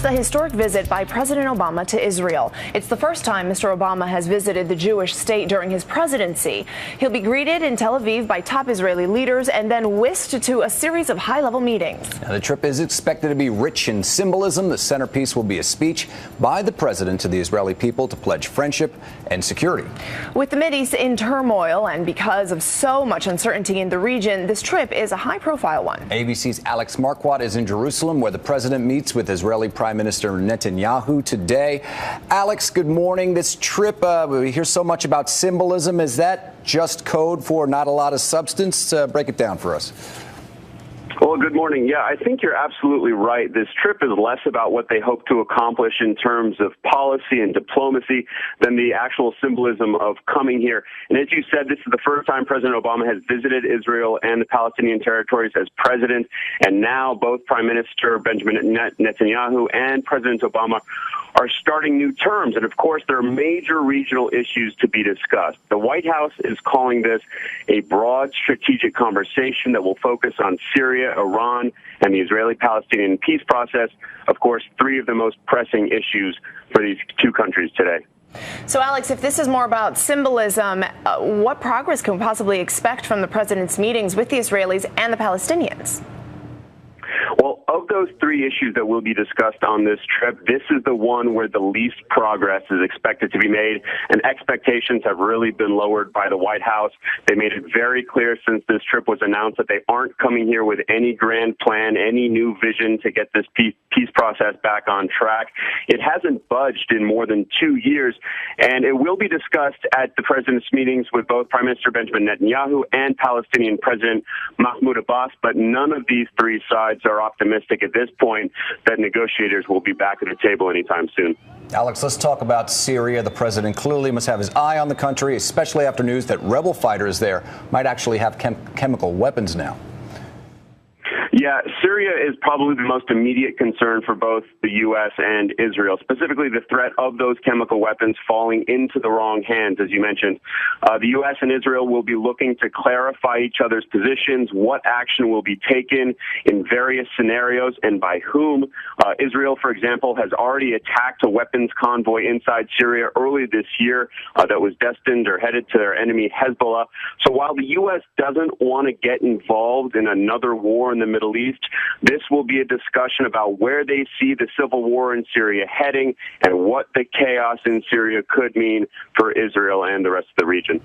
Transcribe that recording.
a historic visit by President Obama to Israel. It's the first time Mr. Obama has visited the Jewish state during his presidency. He'll be greeted in Tel Aviv by top Israeli leaders and then whisked to a series of high-level meetings. Now, the trip is expected to be rich in symbolism. The centerpiece will be a speech by the president to the Israeli people to pledge friendship and security. With the Mideast in turmoil and because of so much uncertainty in the region, this trip is a high-profile one. ABC's Alex Marquardt is in Jerusalem, where the president meets with Israeli Prime Minister Netanyahu today. Alex, good morning. This trip, we hear so much about symbolism. Is that just code for not a lot of substance? Break it down for us. Well, good morning. Yeah, I think you're absolutely right. This trip is less about what they hope to accomplish in terms of policy and diplomacy than the actual symbolism of coming here. And as you said, this is the first time President Obama has visited Israel and the Palestinian territories as president. And now both Prime Minister Benjamin Netanyahu and President Obama are starting new terms. And of course, there are major regional issues to be discussed. The White House is calling this a broad strategic conversation that will focus on Syria, Iran, and the Israeli-Palestinian peace process. Of course, three of the most pressing issues for these two countries today. So, Alex, if this is more about symbolism, what progress can we possibly expect from the president's meetings with the Israelis and the Palestinians? Well, of those three issues that will be discussed on this trip, this is the one where the least progress is expected to be made, and expectations have really been lowered by the White House. They made it very clear since this trip was announced that they aren't coming here with any grand plan, any new vision to get this peace process back on track. It hasn't budged in more than 2 years, and it will be discussed at the president's meetings with both Prime Minister Benjamin Netanyahu and Palestinian President Mahmoud Abbas, but none of these three sides are optimistic at this point that negotiators will be back at the table anytime soon. Alex, let's talk about Syria. The president clearly must have his eye on the country, especially after news that rebel fighters there might actually have chemical weapons now. Yeah, Syria is probably the most immediate concern for both the U.S. and Israel, specifically the threat of those chemical weapons falling into the wrong hands, as you mentioned. The U.S. and Israel will be looking to clarify each other's positions, what action will be taken in various scenarios, and by whom. Israel, for example, has already attacked a weapons convoy inside Syria early this year that was destined or headed to their enemy Hezbollah. So while the U.S. doesn't want to get involved in another war in the Middle East, this will be a discussion about where they see the civil war in Syria heading and what the chaos in Syria could mean for Israel and the rest of the region.